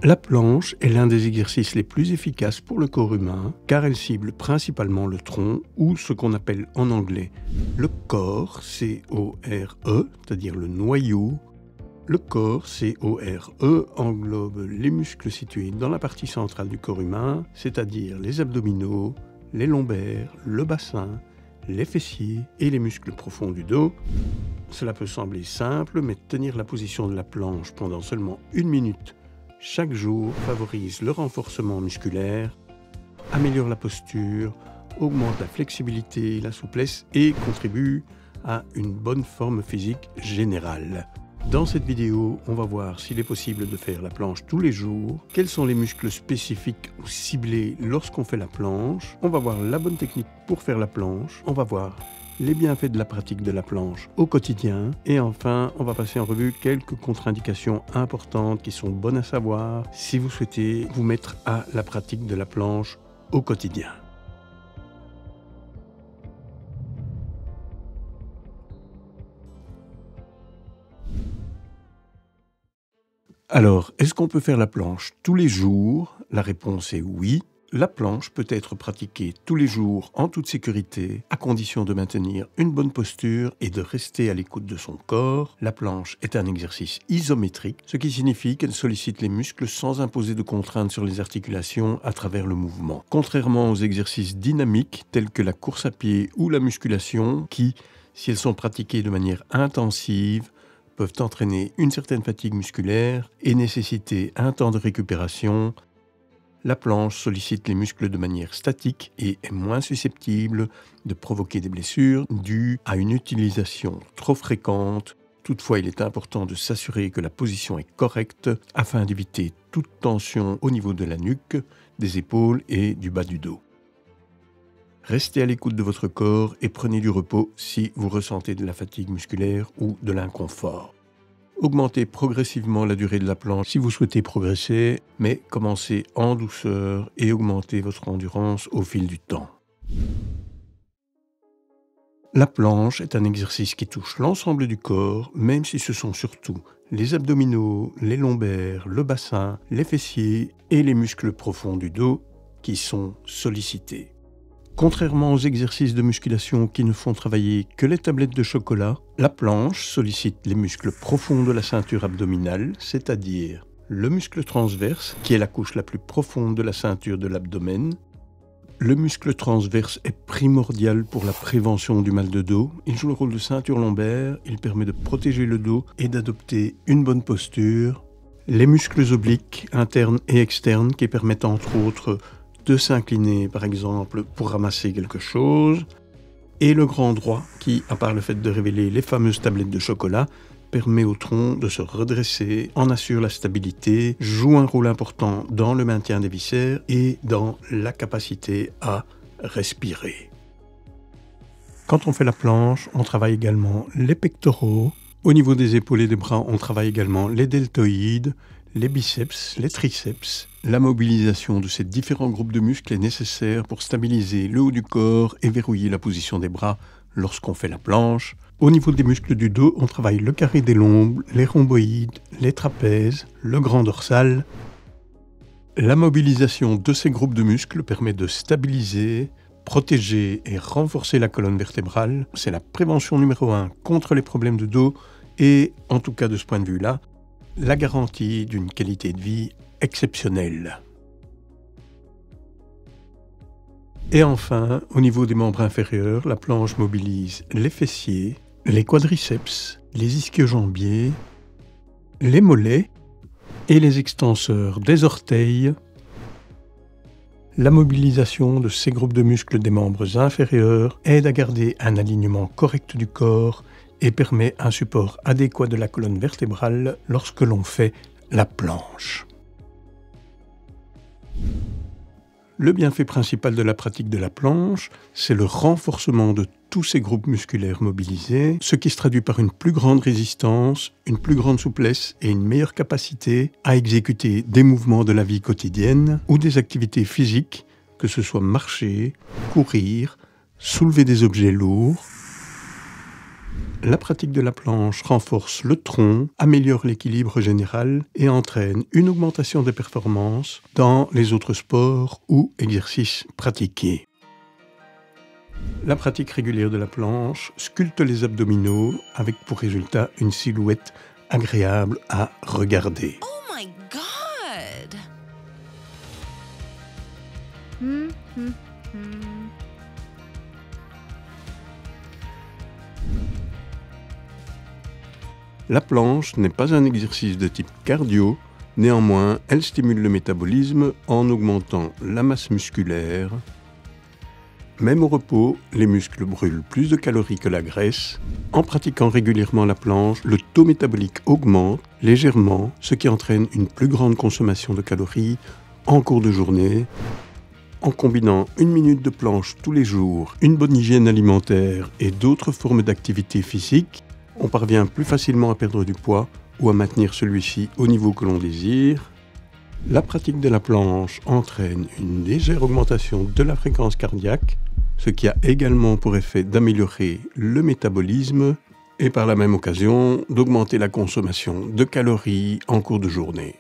La planche est l'un des exercices les plus efficaces pour le corps humain car elle cible principalement le tronc ou ce qu'on appelle en anglais le corps, C-O-R-E, c'est-à-dire le noyau. Le corps, C-O-R-E, englobe les muscles situés dans la partie centrale du corps humain, c'est-à-dire les abdominaux, les lombaires, le bassin, les fessiers et les muscles profonds du dos. Cela peut sembler simple, mais tenir la position de la planche pendant seulement 1 minute chaque jour favorise le renforcement musculaire, améliore la posture, augmente la flexibilité et la souplesse et contribue à une bonne forme physique générale. Dans cette vidéo, on va voir s'il est possible de faire la planche tous les jours, quels sont les muscles spécifiques ou ciblés lorsqu'on fait la planche, on va voir la bonne technique pour faire la planche, on va voir les bienfaits de la pratique de la planche au quotidien et enfin, on va passer en revue quelques contre-indications importantes qui sont bonnes à savoir si vous souhaitez vous mettre à la pratique de la planche au quotidien. Alors, est-ce qu'on peut faire la planche tous les jours? La réponse est oui. La planche peut être pratiquée tous les jours en toute sécurité, à condition de maintenir une bonne posture et de rester à l'écoute de son corps. La planche est un exercice isométrique, ce qui signifie qu'elle sollicite les muscles sans imposer de contraintes sur les articulations à travers le mouvement. Contrairement aux exercices dynamiques tels que la course à pied ou la musculation, qui, si elles sont pratiquées de manière intensive, peuvent entraîner une certaine fatigue musculaire et nécessiter un temps de récupération, la planche sollicite les muscles de manière statique et est moins susceptible de provoquer des blessures dues à une utilisation trop fréquente. Toutefois, il est important de s'assurer que la position est correcte afin d'éviter toute tension au niveau de la nuque, des épaules et du bas du dos. Restez à l'écoute de votre corps et prenez du repos si vous ressentez de la fatigue musculaire ou de l'inconfort. Augmentez progressivement la durée de la planche si vous souhaitez progresser, mais commencez en douceur et augmentez votre endurance au fil du temps. La planche est un exercice qui touche l'ensemble du corps, même si ce sont surtout les abdominaux, les lombaires, le bassin, les fessiers et les muscles profonds du dos qui sont sollicités. Contrairement aux exercices de musculation qui ne font travailler que les tablettes de chocolat, la planche sollicite les muscles profonds de la ceinture abdominale, c'est-à-dire le muscle transverse, qui est la couche la plus profonde de la ceinture de l'abdomen. Le muscle transverse est primordial pour la prévention du mal de dos. Il joue le rôle de ceinture lombaire, il permet de protéger le dos et d'adopter une bonne posture. Les muscles obliques, internes et externes, qui permettent entre autres de s'incliner par exemple pour ramasser quelque chose, et le grand droit qui, à part le fait de révéler les fameuses tablettes de chocolat, permet au tronc de se redresser, en assure la stabilité, joue un rôle important dans le maintien des viscères et dans la capacité à respirer. Quand on fait la planche, on travaille également les pectoraux. Au niveau des épaules et des bras, on travaille également les deltoïdes, les biceps, les triceps. La mobilisation de ces différents groupes de muscles est nécessaire pour stabiliser le haut du corps et verrouiller la position des bras lorsqu'on fait la planche. Au niveau des muscles du dos, on travaille le carré des lombes, les rhomboïdes, les trapèzes, le grand dorsal. La mobilisation de ces groupes de muscles permet de stabiliser, protéger et renforcer la colonne vertébrale. C'est la prévention numéro 1 contre les problèmes de dos et, en tout cas de ce point de vue-là, la garantie d'une qualité de vie exceptionnelle. Et enfin, au niveau des membres inférieurs, la planche mobilise les fessiers, les quadriceps, les ischio-jambiers, les mollets et les extenseurs des orteils. La mobilisation de ces groupes de muscles des membres inférieurs aide à garder un alignement correct du corps et permet un support adéquat de la colonne vertébrale lorsque l'on fait la planche. Le bienfait principal de la pratique de la planche, c'est le renforcement de tous ces groupes musculaires mobilisés, ce qui se traduit par une plus grande résistance, une plus grande souplesse et une meilleure capacité à exécuter des mouvements de la vie quotidienne ou des activités physiques, que ce soit marcher, courir, soulever des objets lourds, La pratique de la planche renforce le tronc, améliore l'équilibre général et entraîne une augmentation des performances dans les autres sports ou exercices pratiqués. La pratique régulière de la planche sculpte les abdominaux avec pour résultat une silhouette agréable à regarder. Oh my God! La planche n'est pas un exercice de type cardio, néanmoins elle stimule le métabolisme en augmentant la masse musculaire. Même au repos, les muscles brûlent plus de calories que la graisse. En pratiquant régulièrement la planche, le taux métabolique augmente légèrement, ce qui entraîne une plus grande consommation de calories en cours de journée. En combinant 1 minute de planche tous les jours, une bonne hygiène alimentaire et d'autres formes d'activité physique, on parvient plus facilement à perdre du poids ou à maintenir celui-ci au niveau que l'on désire. La pratique de la planche entraîne une légère augmentation de la fréquence cardiaque, ce qui a également pour effet d'améliorer le métabolisme et par la même occasion d'augmenter la consommation de calories en cours de journée.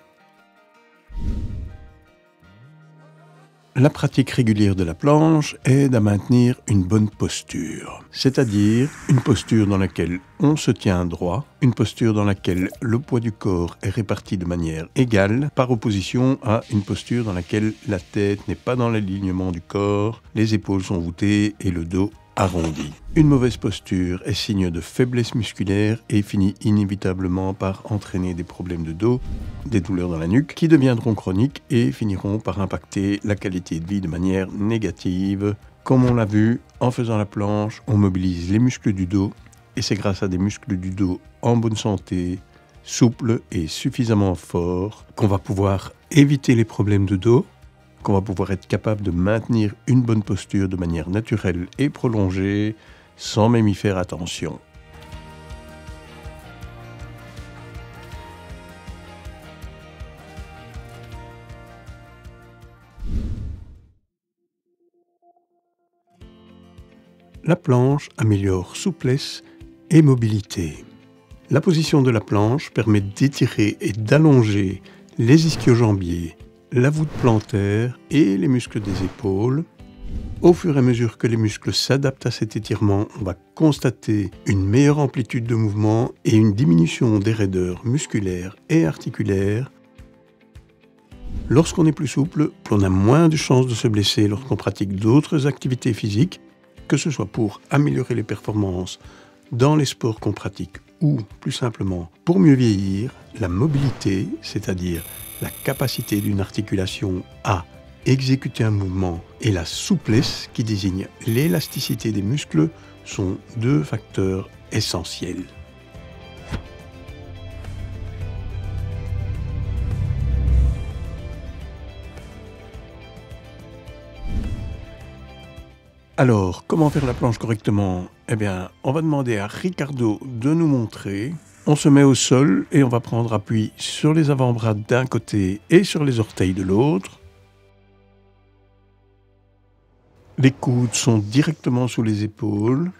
La pratique régulière de la planche aide à maintenir une bonne posture, c'est-à-dire une posture dans laquelle on se tient droit, une posture dans laquelle le poids du corps est réparti de manière égale, par opposition à une posture dans laquelle la tête n'est pas dans l'alignement du corps, les épaules sont voûtées et le dos arrondi. Une mauvaise posture est signe de faiblesse musculaire et finit inévitablement par entraîner des problèmes de dos, des douleurs dans la nuque, qui deviendront chroniques et finiront par impacter la qualité de vie de manière négative. Comme on l'a vu, en faisant la planche, on mobilise les muscles du dos et c'est grâce à des muscles du dos en bonne santé, souples et suffisamment forts qu'on va pouvoir éviter les problèmes de dos, qu'on va pouvoir être capable de maintenir une bonne posture de manière naturelle et prolongée, sans même y faire attention. La planche améliore souplesse et mobilité. La position de la planche permet d'étirer et d'allonger les ischio-jambiers, la voûte plantaire et les muscles des épaules. Au fur et à mesure que les muscles s'adaptent à cet étirement, on va constater une meilleure amplitude de mouvement et une diminution des raideurs musculaires et articulaires. Lorsqu'on est plus souple, on a moins de chances de se blesser lorsqu'on pratique d'autres activités physiques, que ce soit pour améliorer les performances dans les sports qu'on pratique ou, plus simplement, pour mieux vieillir. La mobilité, c'est-à-dire la capacité d'une articulation à exécuter un mouvement, et la souplesse, qui désigne l'élasticité des muscles, sont deux facteurs essentiels. Alors, comment faire la planche correctement? Eh bien, on va demander à Ricardo de nous montrer. On se met au sol et on va prendre appui sur les avant-bras d'un côté et sur les orteils de l'autre. Les coudes sont directement sous les épaules.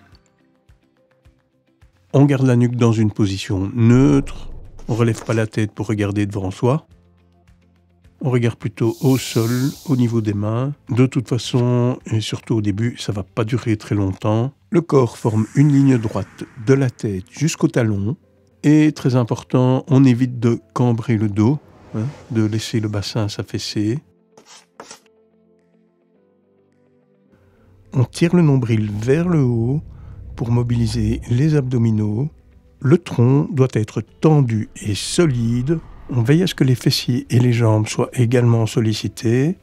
On garde la nuque dans une position neutre. On ne relève pas la tête pour regarder devant soi. On regarde plutôt au sol, au niveau des mains. De toute façon, et surtout au début, ça ne va pas durer très longtemps. Le corps forme une ligne droite de la tête jusqu'au talon. Et très important, on évite de cambrer le dos, de laisser le bassin s'affaisser. On tire le nombril vers le haut pour mobiliser les abdominaux. Le tronc doit être tendu et solide. On veille à ce que les fessiers et les jambes soient également sollicités.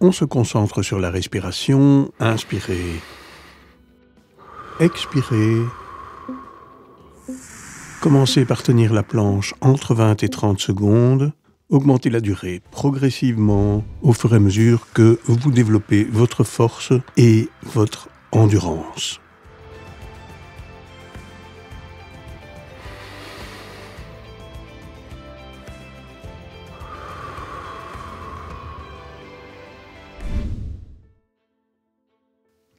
On se concentre sur la respiration. Inspirez. Expirez. Commencez par tenir la planche entre 20 et 30 secondes. Augmentez la durée progressivement au fur et à mesure que vous développez votre force et votre endurance.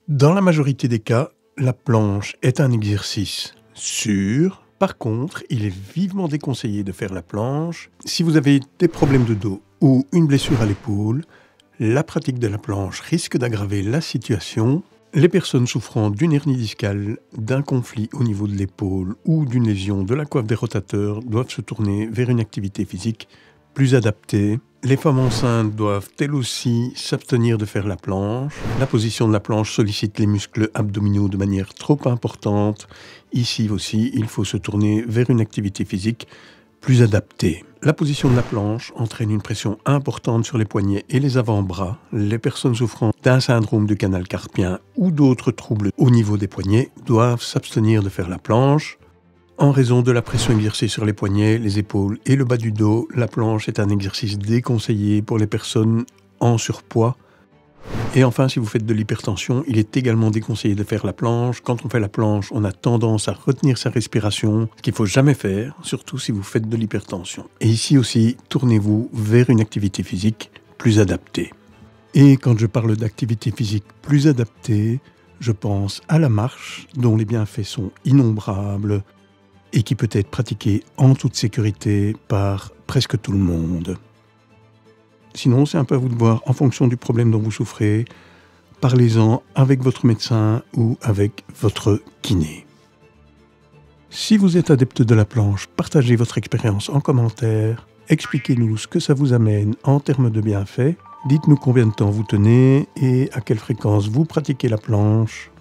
Dans la majorité des cas, la planche est un exercice sûr. Par contre, il est vivement déconseillé de faire la planche. Si vous avez des problèmes de dos ou une blessure à l'épaule, la pratique de la planche risque d'aggraver la situation. Les personnes souffrant d'une hernie discale, d'un conflit au niveau de l'épaule ou d'une lésion de la coiffe des rotateurs doivent se tourner vers une activité physique plus adaptée. Les femmes enceintes doivent elles aussi s'abstenir de faire la planche. La position de la planche sollicite les muscles abdominaux de manière trop importante. Ici aussi, il faut se tourner vers une activité physique plus adaptée. La position de la planche entraîne une pression importante sur les poignets et les avant-bras. Les personnes souffrant d'un syndrome du canal carpien ou d'autres troubles au niveau des poignets doivent s'abstenir de faire la planche. En raison de la pression exercée sur les poignets, les épaules et le bas du dos, la planche est un exercice déconseillé pour les personnes en surpoids. Et enfin, si vous faites de l'hypertension, il est également déconseillé de faire la planche. Quand on fait la planche, on a tendance à retenir sa respiration, ce qu'il ne faut jamais faire, surtout si vous faites de l'hypertension. Et ici aussi, tournez-vous vers une activité physique plus adaptée. Et quand je parle d'activité physique plus adaptée, je pense à la marche, dont les bienfaits sont innombrables et qui peut être pratiquée en toute sécurité par presque tout le monde. Sinon, c'est un peu à vous de voir en fonction du problème dont vous souffrez. Parlez-en avec votre médecin ou avec votre kiné. Si vous êtes adepte de la planche, partagez votre expérience en commentaire. Expliquez-nous ce que ça vous amène en termes de bienfaits. Dites-nous combien de temps vous tenez et à quelle fréquence vous pratiquez la planche.